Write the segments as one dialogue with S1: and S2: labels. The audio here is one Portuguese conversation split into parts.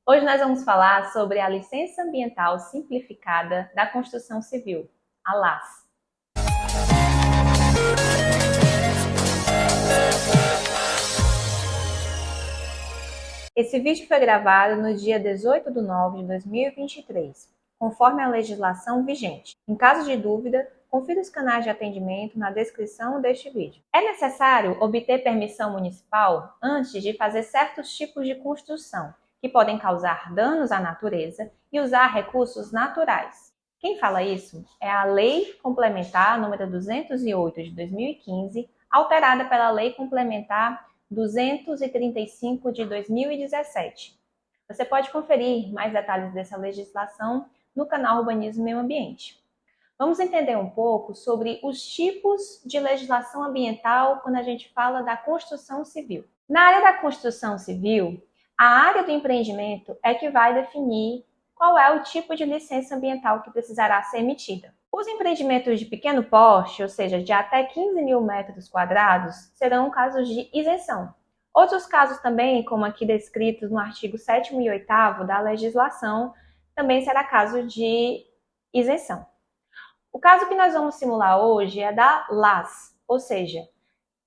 S1: Hoje nós vamos falar sobre a Licença Ambiental Simplificada da Construção Civil, a LAS. Esse vídeo foi gravado no dia 18 de nove de 2023, conforme a legislação vigente. Em caso de dúvida, confira os canais de atendimento na descrição deste vídeo. É necessário obter permissão municipal antes de fazer certos tipos de construção, que podem causar danos à natureza e usar recursos naturais. Quem fala isso é a Lei Complementar nº 208 de 2015, alterada pela Lei Complementar 235 de 2017. Você pode conferir mais detalhes dessa legislação no canal Urbanismo e Meio Ambiente. Vamos entender um pouco sobre os tipos de legislação ambiental quando a gente fala da construção civil. Na área da construção civil, a área do empreendimento é que vai definir qual é o tipo de licença ambiental que precisará ser emitida. Os empreendimentos de pequeno porte, ou seja, de até 15 mil metros quadrados, serão casos de isenção. Outros casos também, como aqui descritos no artigo 7º e 8º da legislação, também será caso de isenção. O caso que nós vamos simular hoje é da LAS, ou seja,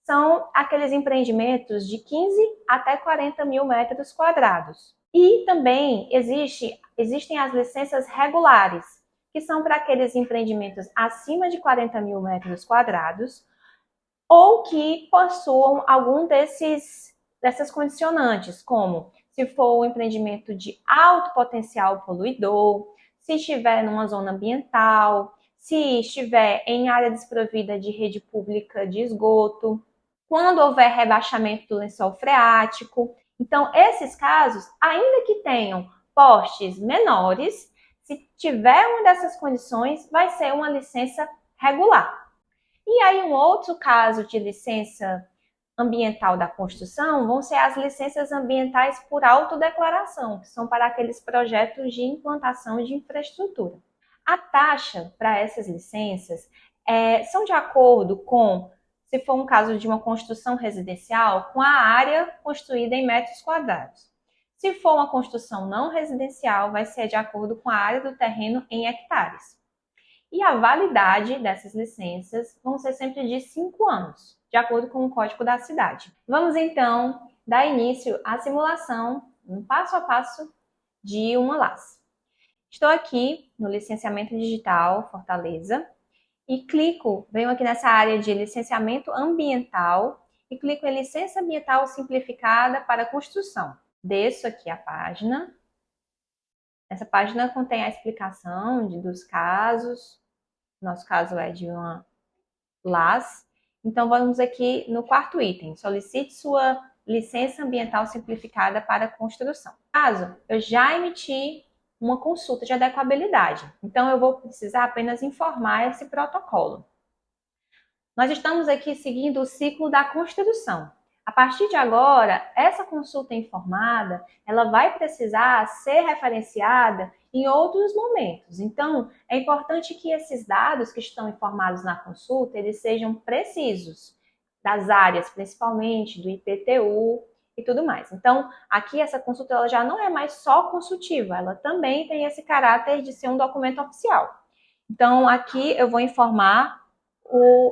S1: são aqueles empreendimentos de 15 até 40 mil metros quadrados. E também existem as licenças regulares, que são para aqueles empreendimentos acima de 40 mil metros quadrados ou que possuam algum dessas condicionantes, como se for um empreendimento de alto potencial poluidor, se estiver numa zona ambiental, se estiver em área desprovida de rede pública de esgoto, quando houver rebaixamento do lençol freático. Então, esses casos, ainda que tenham portes menores, se tiver uma dessas condições, vai ser uma licença regular. E aí, um outro caso de licença ambiental da construção vão ser as licenças ambientais por autodeclaração, que são para aqueles projetos de implantação de infraestrutura. A taxa para essas licenças são de acordo com, se for um caso de uma construção residencial, com a área construída em metros quadrados. Se for uma construção não residencial, vai ser de acordo com a área do terreno em hectares. E a validade dessas licenças vão ser sempre de 5 anos, de acordo com o Código da Cidade. Vamos então dar início à simulação, um passo a passo de uma LAS. Estou aqui no licenciamento digital Fortaleza e venho aqui nessa área de licenciamento ambiental e clico em licença ambiental simplificada para construção. Desço aqui a página. Essa página contém a explicação dos casos. Nosso caso é de uma LAS. Então, vamos aqui no quarto item. Solicite sua licença ambiental simplificada para construção. Caso eu já emiti uma consulta de adequabilidade. Então, eu vou precisar apenas informar esse protocolo. Nós estamos aqui seguindo o ciclo da construção. A partir de agora, essa consulta informada, ela vai precisar ser referenciada em outros momentos. Então, é importante que esses dados que estão informados na consulta, eles sejam precisos, das áreas, principalmente do IPTU e tudo mais. Então, aqui essa consulta ela já não é mais só consultiva, ela também tem esse caráter de ser um documento oficial. Então, aqui eu vou informar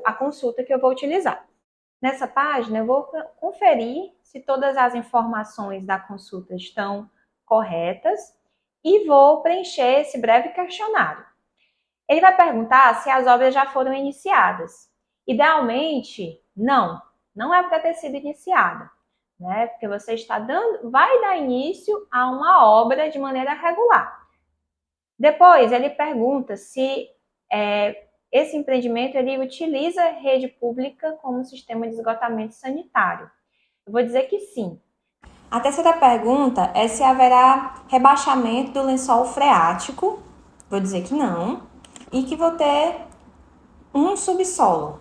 S1: a consulta que eu vou utilizar. Nessa página, eu vou conferir se todas as informações da consulta estão corretas e vou preencher esse breve questionário. Ele vai perguntar se as obras já foram iniciadas. Idealmente, não é para ter sido iniciada, né? Porque você vai dar início a uma obra de maneira regular. Depois, ele pergunta se esse empreendimento ele utiliza rede pública como sistema de esgotamento sanitário. Eu vou dizer que sim. A terceira pergunta é se haverá rebaixamento do lençol freático. Vou dizer que não. E que vou ter um subsolo.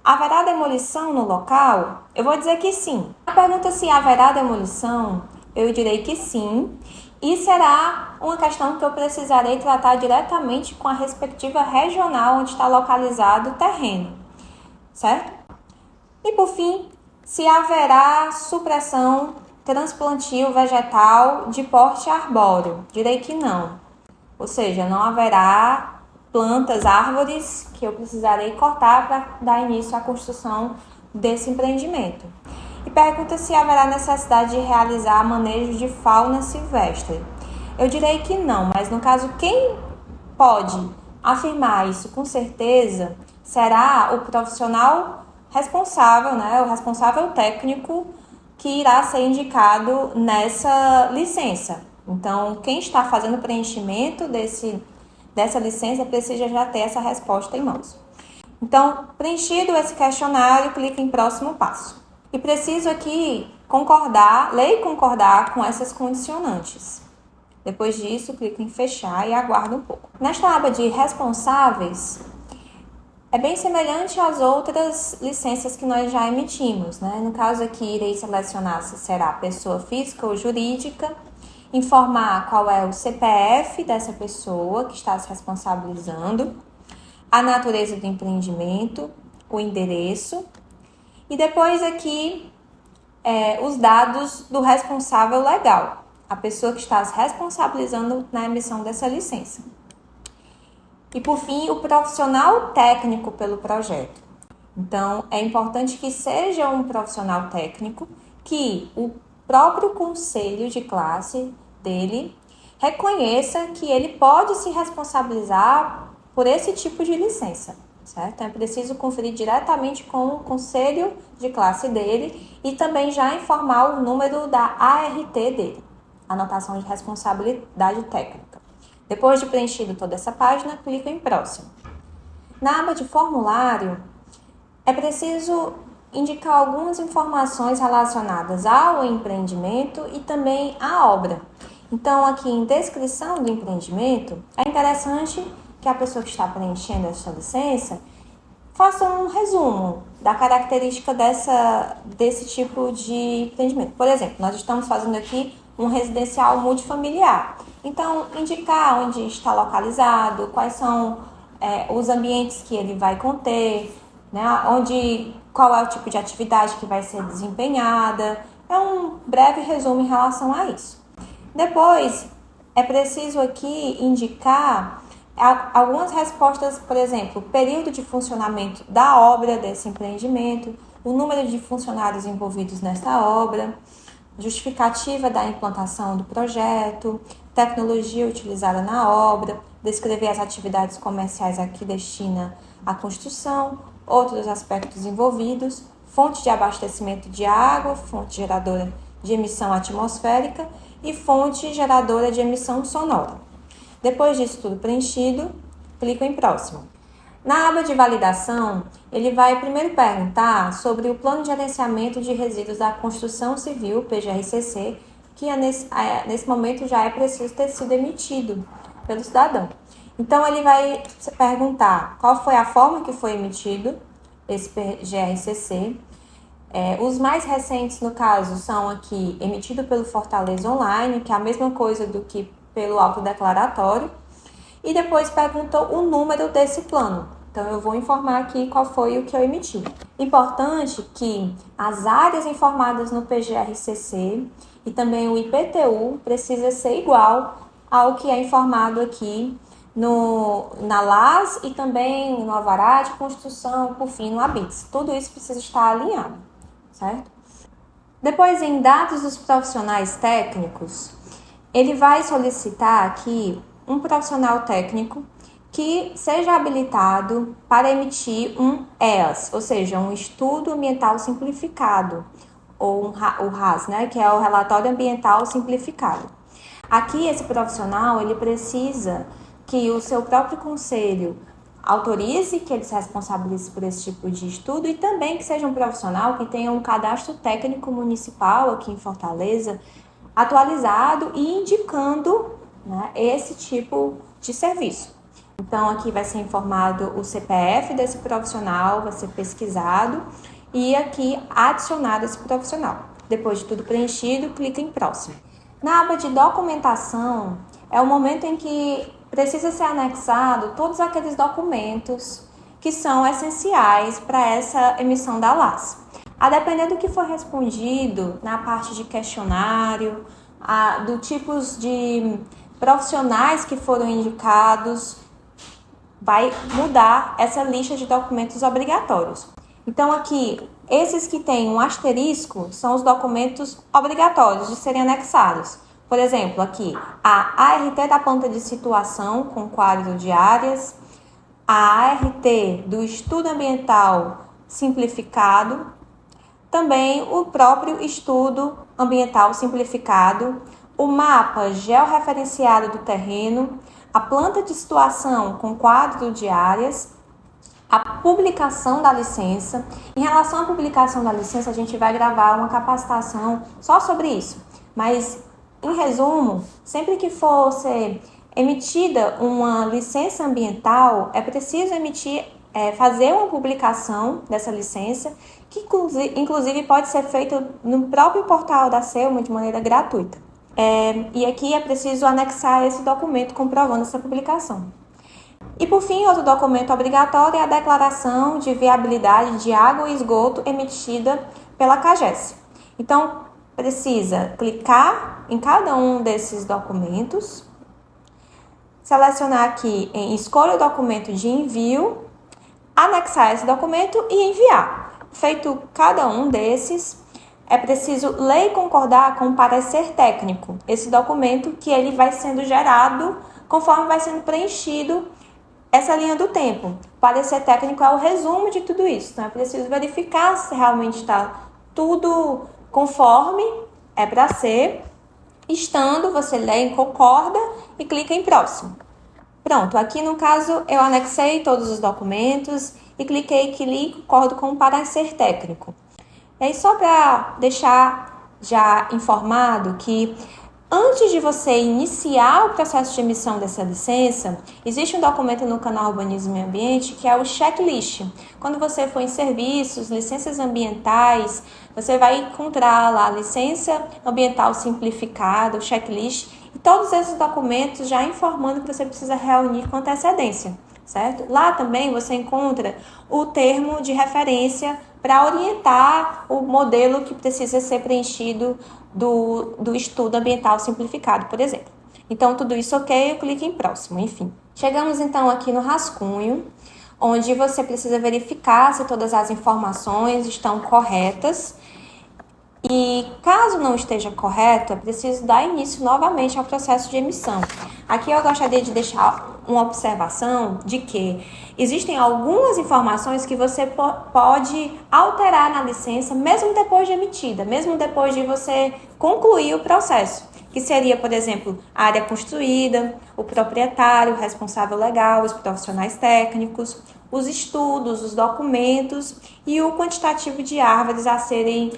S1: Haverá demolição no local? Eu vou dizer que sim. A pergunta se haverá demolição, eu direi que sim. E será uma questão que eu precisarei tratar diretamente com a respectiva regional onde está localizado o terreno, certo? E por fim, se haverá supressão transplantio vegetal de porte arbóreo. Direi que não. Ou seja, não haverá plantas, árvores que eu precisarei cortar para dar início à construção desse empreendimento. E pergunta se haverá necessidade de realizar manejo de fauna silvestre. Eu direi que não, mas no caso, quem pode afirmar isso com certeza será o profissional responsável, né, o responsável técnico que irá ser indicado nessa licença. Então, quem está fazendo o preenchimento dessa licença precisa já ter essa resposta em mãos. Então, preenchido esse questionário, clique em próximo passo. E preciso aqui ler e concordar com essas condicionantes. Depois disso, clique em fechar e aguardo um pouco. Nesta aba de responsáveis, é bem semelhante às outras licenças que nós já emitimos, né? No caso aqui, irei selecionar se será pessoa física ou jurídica, informar qual é o CPF dessa pessoa que está se responsabilizando, a natureza do empreendimento, o endereço e depois aqui os dados do responsável legal, a pessoa que está se responsabilizando na emissão dessa licença. E, por fim, o profissional técnico pelo projeto. Então, é importante que seja um profissional técnico que o próprio conselho de classe dele reconheça que ele pode se responsabilizar por esse tipo de licença, certo? Então, é preciso conferir diretamente com o conselho de classe dele e também já informar o número da ART dele, anotação de responsabilidade técnica. Depois de preenchido toda essa página, clique em próximo. Na aba de formulário, é preciso indicar algumas informações relacionadas ao empreendimento e também à obra. Então, aqui em descrição do empreendimento, é interessante que a pessoa que está preenchendo essa licença faça um resumo da característica desse tipo de empreendimento. Por exemplo, nós estamos fazendo aqui um residencial multifamiliar. Então, indicar onde está localizado, quais são os ambientes que ele vai conter, né, qual é o tipo de atividade que vai ser desempenhada. É um breve resumo em relação a isso. Depois, é preciso aqui indicar algumas respostas, por exemplo, o período de funcionamento da obra desse empreendimento, o número de funcionários envolvidos nesta obra, justificativa da implantação do projeto, tecnologia utilizada na obra, descrever as atividades comerciais a que destina a construção, outros aspectos envolvidos, fonte de abastecimento de água, fonte geradora de emissão atmosférica e fonte geradora de emissão sonora. Depois disso tudo preenchido, clico em próximo. Na aba de validação, ele vai primeiro perguntar sobre o plano de gerenciamento de resíduos da construção civil, PGRCC, que nesse momento já é preciso ter sido emitido pelo cidadão. Então, ele vai perguntar qual foi a forma que foi emitido esse PGRCC. Os mais recentes, no caso, são aqui emitido pelo Fortaleza Online, que é a mesma coisa do que pelo autodeclaratório. E depois pergunta o número desse plano. Então, eu vou informar aqui qual foi o que eu emiti. Importante que as áreas informadas no PGRCC e também o IPTU precisa ser igual ao que é informado aqui na LAS e também no alvará de construção, por fim, no ABITS. Tudo isso precisa estar alinhado, certo? Depois, em dados dos profissionais técnicos, ele vai solicitar aqui um profissional técnico que seja habilitado para emitir um EAS, ou seja, um Estudo Ambiental Simplificado, ou o RAS, né, que é o Relatório Ambiental Simplificado. Aqui, esse profissional, ele precisa que o seu próprio conselho autorize que ele se responsabilize por esse tipo de estudo e também que seja um profissional que tenha um cadastro técnico municipal aqui em Fortaleza atualizado e indicando, né, esse tipo de serviço. Então, aqui vai ser informado o CPF desse profissional, vai ser pesquisado e aqui adicionado esse profissional. Depois de tudo preenchido, clique em próximo. Na aba de documentação, é o momento em que precisa ser anexado todos aqueles documentos que são essenciais para essa emissão da LAS. A depender do que for respondido na parte de questionário, do tipos de profissionais que foram indicados, vai mudar essa lista de documentos obrigatórios. Então aqui, esses que têm um asterisco são os documentos obrigatórios de serem anexados. Por exemplo, aqui, a ART da planta de situação com quadro de áreas, a ART do estudo ambiental simplificado, também o próprio estudo ambiental simplificado, o mapa georreferenciado do terreno, a planta de situação com quadro de áreas, a publicação da licença. Em relação à publicação da licença, a gente vai gravar uma capacitação só sobre isso. Mas, em resumo, sempre que for ser emitida uma licença ambiental, é preciso fazer uma publicação dessa licença, que inclusive pode ser feito no próprio portal da SELMA de maneira gratuita. E aqui é preciso anexar esse documento comprovando essa publicação. E por fim, outro documento obrigatório é a declaração de viabilidade de água e esgoto emitida pela CAGES. Então, precisa clicar em cada um desses documentos, selecionar aqui em escolha o documento de envio, anexar esse documento e enviar. Feito cada um desses, é preciso ler e concordar com o parecer técnico, esse documento que ele vai sendo gerado conforme vai sendo preenchido essa linha do tempo. O parecer técnico é o resumo de tudo isso, então é preciso verificar se realmente está tudo conforme é para ser. Estando, você lê e concorda e clica em próximo. Pronto, aqui no caso eu anexei todos os documentos e cliquei que li e concordo com o parecer técnico. E aí, só para deixar já informado que antes de você iniciar o processo de emissão dessa licença, existe um documento no canal Urbanismo e Ambiente que é o checklist. Quando você for em serviços, licenças ambientais, você vai encontrar lá a licença ambiental simplificada, o checklist, e todos esses documentos já informando que você precisa reunir com antecedência, certo? Lá também você encontra o termo de referência para orientar o modelo que precisa ser preenchido do estudo ambiental simplificado, por exemplo. Então, tudo isso ok, eu clico em próximo, enfim. Chegamos então aqui no rascunho, onde você precisa verificar se todas as informações estão corretas. E caso não esteja correto, é preciso dar início novamente ao processo de emissão. Aqui eu gostaria de deixar uma observação de que existem algumas informações que você pode alterar na licença, mesmo depois de emitida, mesmo depois de você concluir o processo, que seria, por exemplo, a área construída, o proprietário, o responsável legal, os profissionais técnicos, os estudos, os documentos e o quantitativo de árvores a serem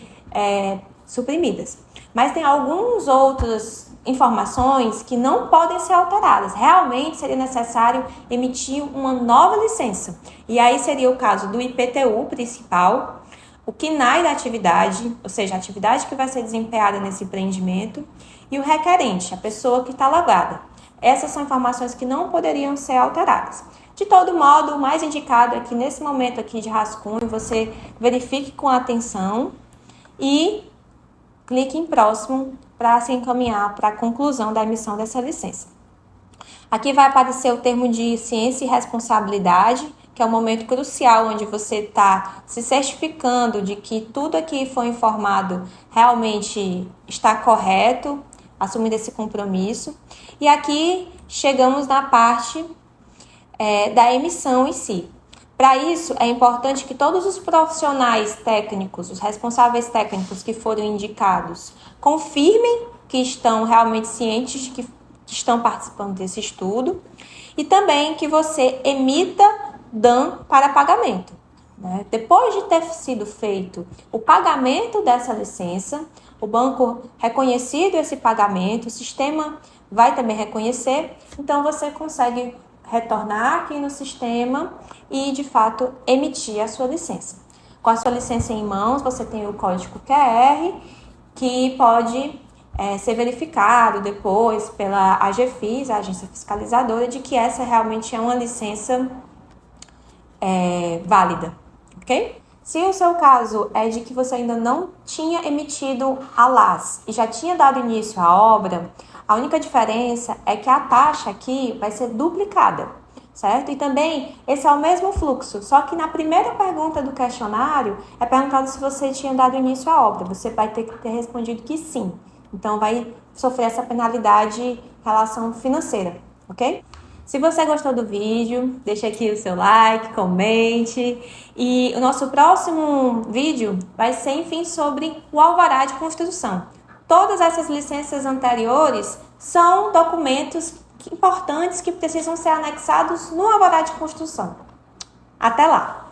S1: suprimidas. Mas tem algumas outras informações que não podem ser alteradas. Realmente seria necessário emitir uma nova licença. E aí seria o caso do IPTU principal, o KNAI da atividade, ou seja, a atividade que vai ser desempenhada nesse empreendimento, e o requerente, a pessoa que está alugada. Essas são informações que não poderiam ser alteradas. De todo modo, o mais indicado é que nesse momento aqui de rascunho, você verifique com atenção e clique em próximo para se encaminhar para a conclusão da emissão dessa licença. Aqui vai aparecer o termo de ciência e responsabilidade, que é um momento crucial onde você está se certificando de que tudo aqui foi informado realmente está correto, assumindo esse compromisso. E aqui chegamos na parte da emissão em si. Para isso, é importante que todos os profissionais técnicos, os responsáveis técnicos que foram indicados, confirmem que estão realmente cientes de que estão participando desse estudo e também que você emita DAN para pagamento. Depois de ter sido feito o pagamento dessa licença, o banco reconhecido esse pagamento, o sistema vai também reconhecer, então você consegue retornar aqui no sistema e, de fato, emitir a sua licença. Com a sua licença em mãos, você tem o código QR, que pode ser verificado depois pela AGFIS, a Agência Fiscalizadora, de que essa realmente é uma licença válida, ok? Se o seu caso é de que você ainda não tinha emitido a LAS e já tinha dado início à obra, a única diferença é que a taxa aqui vai ser duplicada, certo? E também esse é o mesmo fluxo, só que na primeira pergunta do questionário é perguntado se você tinha dado início à obra. Você vai ter que ter respondido que sim. Então vai sofrer essa penalidade em relação financeira, ok? Se você gostou do vídeo, deixa aqui o seu like, comente. E o nosso próximo vídeo vai ser, enfim, sobre o alvará de construção. Todas essas licenças anteriores são documentos importantes que precisam ser anexados no alvará de construção. Até lá!